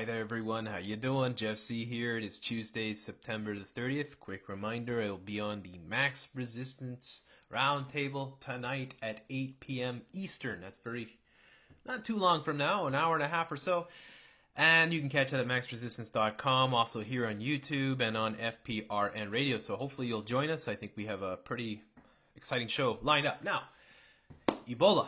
Hi there everyone, how you doing? Jeff C here. It is Tuesday, September the 30th. Quick reminder, I will be on the Max Resistance Roundtable tonight at 8 p.m. Eastern. That's not too long from now, an hour and a half or so. And you can catch that at maxresistance.com, also here on YouTube and on FPRN Radio. So hopefully you'll join us. I think we have a pretty exciting show lined up. Now, Ebola.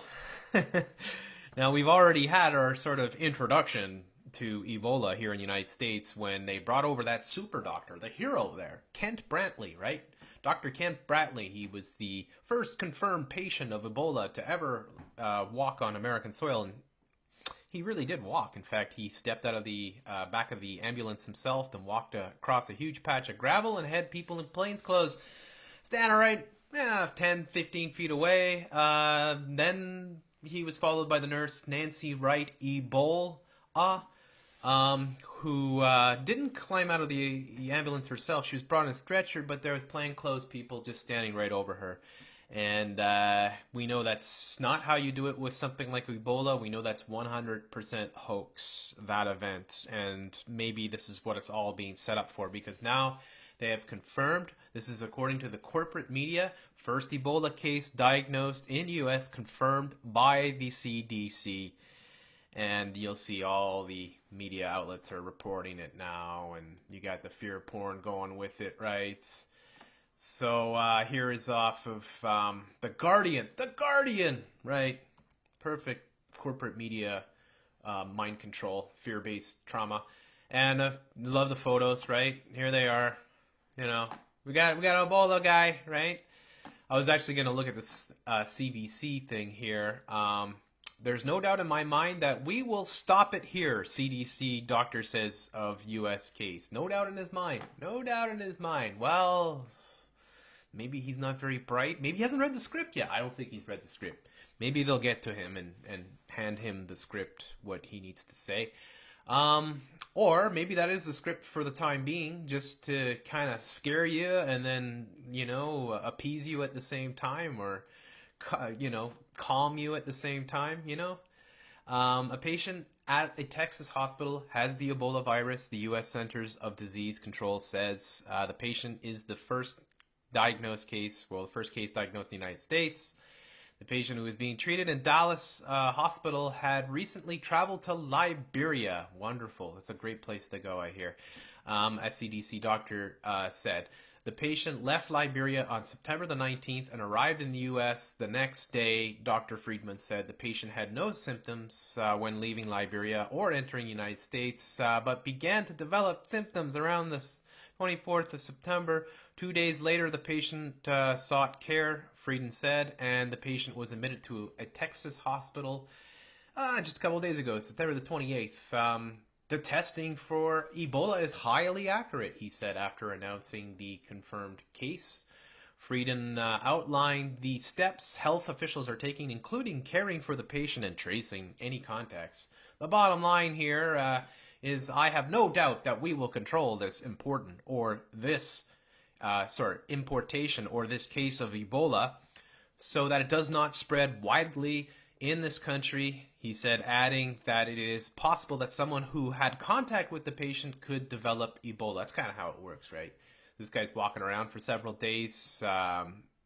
Now, we've already had our sort of introduction to Ebola here in the United States when they brought over that super doctor, the hero there, Kent Brantley, right? Dr. Kent Brantley, he was the first confirmed patient of Ebola to ever walk on American soil, and he really did walk. In fact, he stepped out of the back of the ambulance himself and walked across a huge patch of gravel and had people in plainclothes standing right 10, 15 feet away. Then he was followed by the nurse Nancy Wright Ebola, who didn't climb out of the ambulance herself. She was brought in a stretcher, but there was plainclothes people just standing right over her. And we know that's not how you do it with something like Ebola. We know that's 100% hoax, that event. And maybe this is what it's all being set up for, because now they have confirmed, this is according to the corporate media, first Ebola case diagnosed in U.S. confirmed by the CDC. And you'll see all the media outlets are reporting it now, and you got the fear porn going with it, right? So here is off of The Guardian, right? Perfect corporate media mind control, fear-based trauma. And love the photos, right? Here they are. You know, we got Ebola guy, right? I was actually going to look at this CDC thing here. There's no doubt in my mind that we will stop it here, CDC doctor says of U.S. case. No doubt in his mind. No doubt in his mind. Well, maybe he's not very bright. Maybe he hasn't read the script yet. I don't think he's read the script. Maybe they'll get to him and hand him the script, what he needs to say. Or maybe that is the script for the time being, just to kind of scare you and then, you know, appease you at the same time, or, you know, calm you at the same time, you know. A patient at a Texas hospital has the Ebola virus. The U.S. Centers of Disease Control says the patient is the first diagnosed case, well, the first case diagnosed in the United States. The patient who was being treated in Dallas hospital had recently traveled to Liberia. Wonderful. That's a great place to go, I hear. A CDC doctor said. The patient left Liberia on September the 19th and arrived in the U.S. the next day. Dr. Friedman said the patient had no symptoms when leaving Liberia or entering the United States, but began to develop symptoms around the 24th of September. 2 days later, the patient sought care, Frieden said, and the patient was admitted to a Texas hospital just a couple of days ago, September the 28th. The testing for Ebola is highly accurate, he said after announcing the confirmed case. Frieden outlined the steps health officials are taking, including caring for the patient and tracing any contacts. The bottom line here is I have no doubt that we will control this importation or this case of Ebola so that it does not spread widely in this country, he said, adding that it is possible that someone who had contact with the patient could develop Ebola. That's kind of how it works, right? This guy's walking around for several days,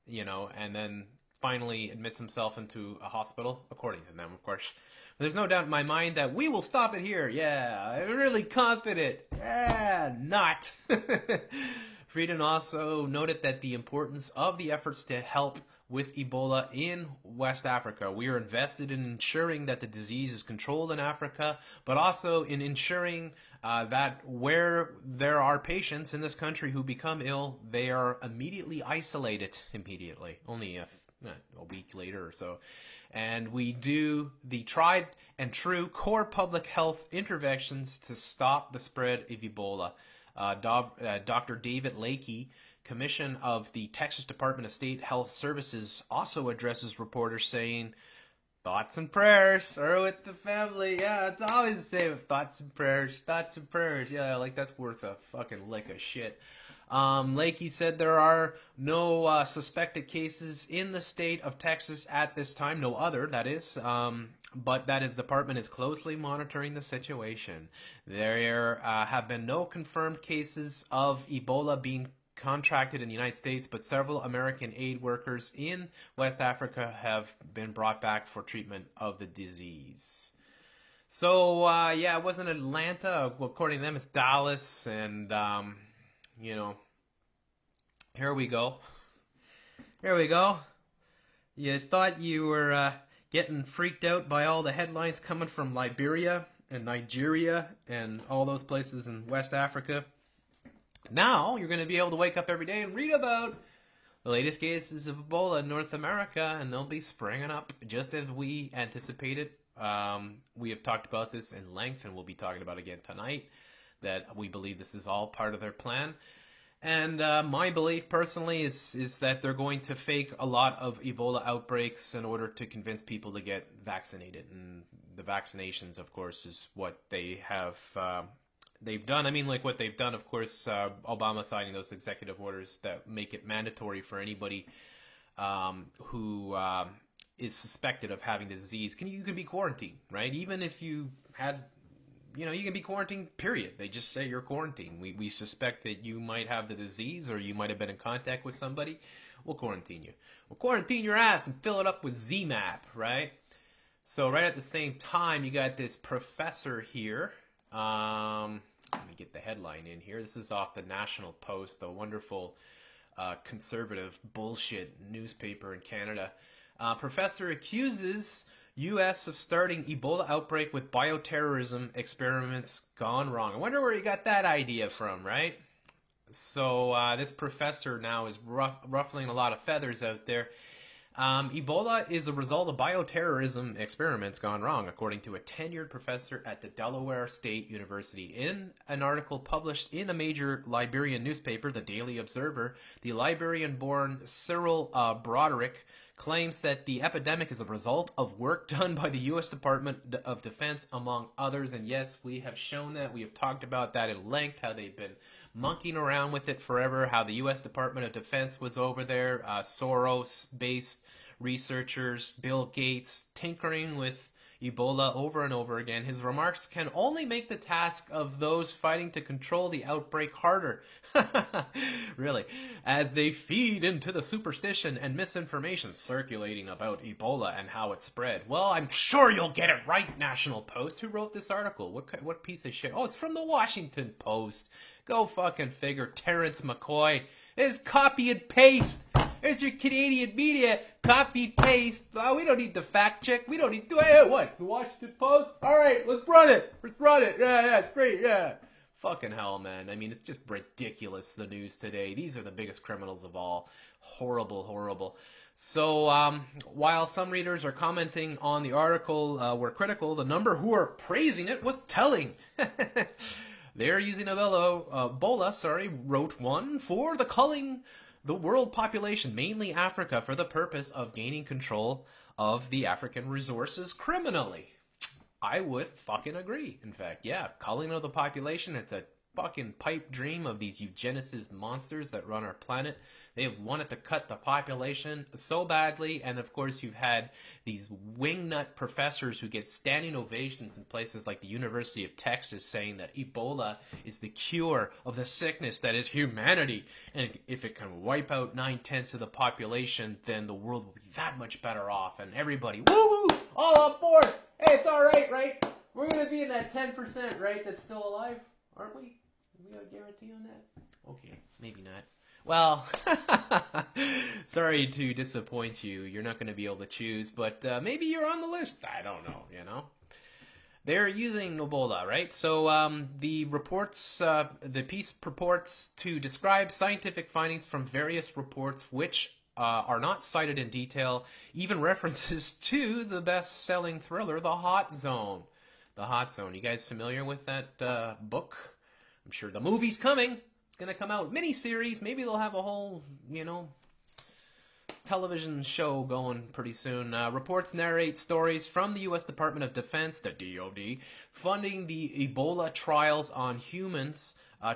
you know, and then finally admits himself into a hospital, according to them, of course. But there's no doubt in my mind that we will stop it here. Yeah, I'm really confident. Yeah, not. Frieden also noted that the importance of the efforts to help with Ebola in West Africa. We are invested in ensuring that the disease is controlled in Africa, but also in ensuring that where there are patients in this country who become ill, they are immediately isolated only a week later or so. And we do the tried and true core public health interventions to stop the spread of Ebola. Dr. David Lakey, Commission of the Texas Department of State Health Services, also addresses reporters saying, Thoughts and prayers are with the family. Yeah, it's always the same. Thoughts and prayers. Thoughts and prayers. Yeah, like that's worth a fucking lick of shit. Lakey said there are no suspected cases in the state of Texas at this time. No other, that is. But that his department is closely monitoring the situation. There have been no confirmed cases of Ebola being contracted in the United States, but several American aid workers in West Africa have been brought back for treatment of the disease. So, yeah, it wasn't Atlanta. According to them, it's Dallas, and, you know, here we go. Here we go. You thought you were getting freaked out by all the headlines coming from Liberia and Nigeria and all those places in West Africa. Now you're going to be able to wake up every day and read about the latest cases of Ebola in North America, and they'll be springing up just as we anticipated. We have talked about this in length, and we'll be talking about it again tonight, that we believe this is all part of their plan. And my belief personally is that they're going to fake a lot of Ebola outbreaks in order to convince people to get vaccinated. And the vaccinations, of course, is what they have they've done. I mean, like what they've done, of course, Obama signing those executive orders that make it mandatory for anybody who is suspected of having the disease. You can be quarantined, right? Even if you had, you can be quarantined, period. They just say you're quarantined. We suspect that you might have the disease or you might have been in contact with somebody. We'll quarantine you. We'll quarantine your ass and fill it up with ZMAP, right? So right at the same time, you got this professor here. Let me get the headline in here. This is off the National Post, a wonderful conservative bullshit newspaper in Canada. Professor accuses U.S. of starting Ebola outbreak with bioterrorism experiments gone wrong. I wonder where he got that idea from, right? So this professor now is ruffling a lot of feathers out there. Ebola is a result of bioterrorism experiments gone wrong, according to a tenured professor at the Delaware State University. In an article published in a major Liberian newspaper, the Daily Observer, the Liberian-born Cyril Broderick claims that the epidemic is a result of work done by the U.S. Department of Defense, among others. And yes, we have shown that. We have talked about that in length, how they've been monkeying around with it forever, how the U.S. Department of Defense was over there, Soros-based researchers, Bill Gates, tinkering with Ebola over and over again. His remarks can only make the task of those fighting to control the outbreak harder. Really. As they feed into the superstition and misinformation circulating about Ebola and how it spread. Well, I'm sure you'll get it right, National Post. Who wrote this article? What piece of shit? Oh, it's from the Washington Post. Go fucking figure. Terrence McCoy. It's copy and paste. There's your Canadian media. Copy, paste. Oh, we don't need the fact check. We don't need... What? The Washington Post? Alright, let's run it. Yeah, it's great, yeah. Fucking hell, man. I mean, it's just ridiculous, the news today. These are the biggest criminals of all. Horrible, horrible. So, while some readers are commenting on the article were critical, the number who are praising it was telling. They're using Ebola, wrote one for the culling the world population, mainly Africa, for the purpose of gaining control of the African resources criminally. I would fucking agree. In fact, yeah, culling of the population, it's a fucking pipe dream of these eugenicist monsters that run our planet. They have wanted to cut the population so badly, and of course you've had these wingnut professors who get standing ovations in places like the University of Texas saying that Ebola is the cure of the sickness that is humanity, and if it can wipe out 9/10 of the population, then the world will be that much better off, and everybody, woo-woo, all on board. Hey, it's alright, right? We're going to be in that 10%, right, that's still alive, aren't we? We got a guarantee on that? Okay, maybe not. Well, sorry to disappoint you. You're not going to be able to choose, but maybe you're on the list. I don't know, They're using Ebola, right? So the piece purports to describe scientific findings from various reports which are not cited in detail, even references to the best-selling thriller, The Hot Zone. The Hot Zone. You guys familiar with that book? I'm sure the movie's coming. It's going to come out. Miniseries. Maybe they'll have a whole, television show going pretty soon. Reports narrate stories from the U.S. Department of Defense, the DoD, funding the Ebola trials on humans,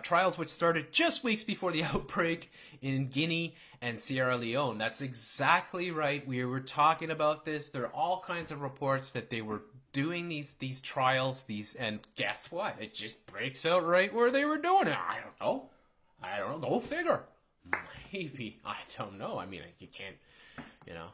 trials which started just weeks before the outbreak in Guinea and Sierra Leone. That's exactly right. We were talking about this. There are all kinds of reports that they were doing these trials, and guess what? It just breaks out right where they were doing it. I don't know. Go figure. Maybe. I don't know. I mean, you can't, you don't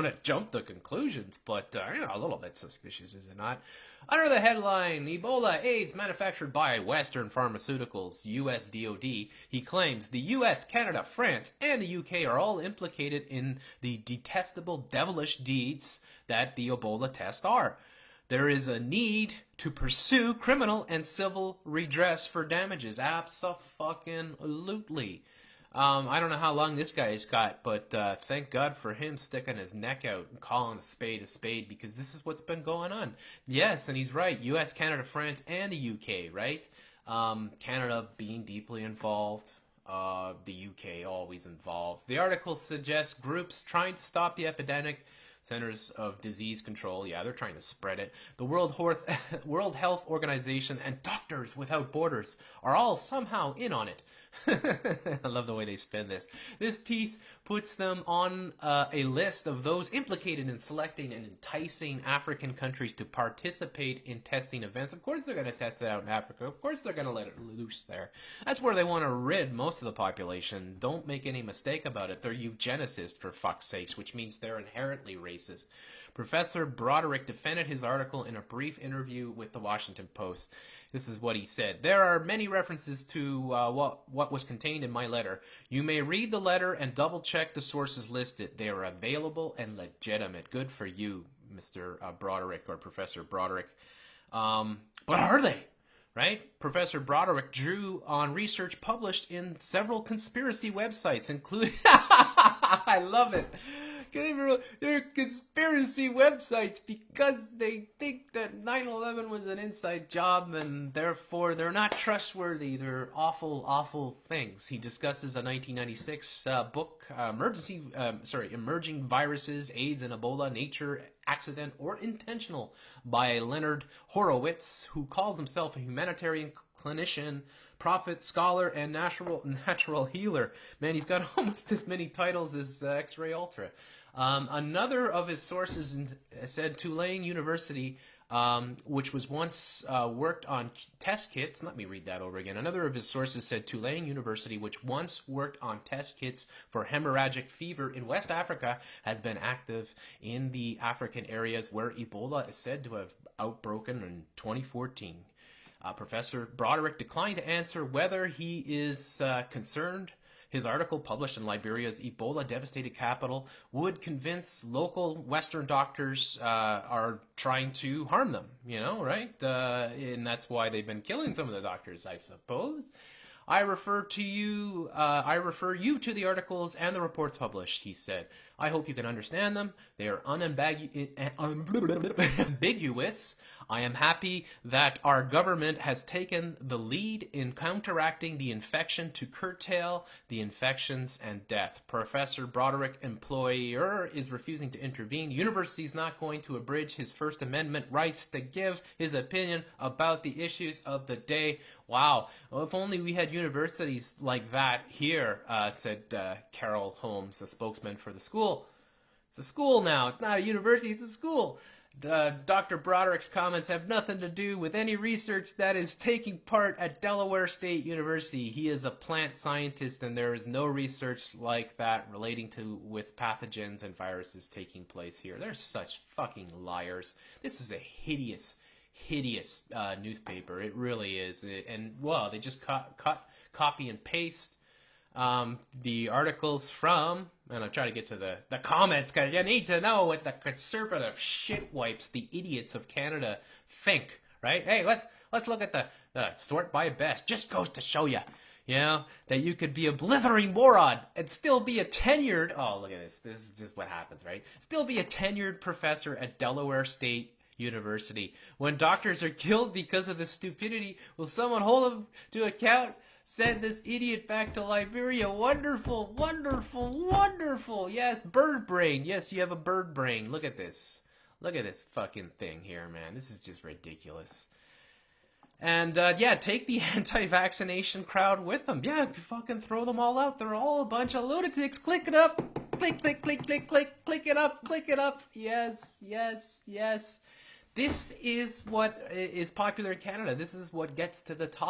want to jump to conclusions, but, a little bit suspicious, is it not? Under the headline, Ebola AIDS manufactured by Western Pharmaceuticals, U.S. DoD, he claims the U.S., Canada, France, and the U.K. are all implicated in the detestable, devilish deeds that the Ebola tests are. There is a need to pursue criminal and civil redress for damages. Abso-fucking-lutely. I don't know how long this guy's got, but thank God for him sticking his neck out and calling a spade, because this is what's been going on. Yes, and he's right. U.S., Canada, France, and the U.K., right? Canada being deeply involved. The U.K. always involved. The article suggests groups trying to stop the epidemic. Centers of Disease Control, yeah, they're trying to spread it. The World Health Organization and Doctors Without Borders are all somehow in on it. I love the way they spin this. This piece puts them on a list of those implicated in selecting and enticing African countries to participate in testing events. Of course they're going to test it out in Africa. Of course they're going to let it loose there. That's where they want to rid most of the population. Don't make any mistake about it. They're eugenicists, for fuck's sakes, which means they're inherently racist. Professor Broderick defended his article in a brief interview with the Washington Post. This is what he said. There are many references to what was contained in my letter. You may read the letter and double-check the sources listed. They are available and legitimate. Good for you, Mr. Broderick, or Professor Broderick. But are they? Right? Professor Broderick drew on research published in several conspiracy websites, including... I love it. They're conspiracy websites because they think that 9/11 was an inside job, and therefore they're not trustworthy. They're awful, awful things. He discusses a 1996 book, Emerging Viruses, AIDS and Ebola, Nature, Accident, or Intentional, by Leonard Horowitz, who calls himself a humanitarian clinician, prophet, scholar, and natural healer. Man, he's got almost as many titles as X-Ray Ultra. Another of his sources said Tulane University, which was once worked on test kits. Let me read that over again. Another of his sources said Tulane University, which once worked on test kits for hemorrhagic fever in West Africa, has been active in the African areas where Ebola is said to have outbroken in 2014. Professor Broderick declined to answer whether he is concerned his article, published in Liberia's Ebola-devastated capital, would convince local Western doctors are trying to harm them, right? And that's why they've been killing some of the doctors, I suppose. I refer you to the articles and the reports published, he said. I hope you can understand them. They are unambiguous. I am happy that our government has taken the lead in counteracting the infection to curtail the infections and death. Professor Broderick, employer, is refusing to intervene. The university is not going to abridge his First Amendment rights to give his opinion about the issues of the day. Wow. Well, if only we had universities like that here, said Carol Holmes, the spokesman for the school. It's a school now. It's not a university, it's a school. Dr. Broderick's comments have nothing to do with any research that is taking part at Delaware State University. He is a plant scientist, and there is no research like that relating to with pathogens and viruses taking place here. They're such fucking liars. This is a hideous newspaper. It really is. They just copy and paste the articles from, and I'll try to get to the comments, because you need to know what the conservative shitwipes, the idiots of Canada, think, right? Hey, let's look at the sort by best. Just goes to show you, that you could be a blithering moron and still be a tenured, oh, look at this. This is just what happens, right? Still be a tenured professor at Delaware State university. When doctors are killed because of the stupidity, will someone hold them to account? Send this idiot back to Liberia. Wonderful, wonderful, wonderful. Yes, bird brain. Yes, you have a bird brain. Look at this. Look at this fucking thing here, man. This is just ridiculous. And, yeah, take the anti-vaccination crowd with them. Yeah, fucking throw them all out. They're all a bunch of lunatics. Click it up. Click, click, click, click, click. Click it up. Click it up. Yes, yes, yes. This is what is popular in Canada. This is what gets to the top.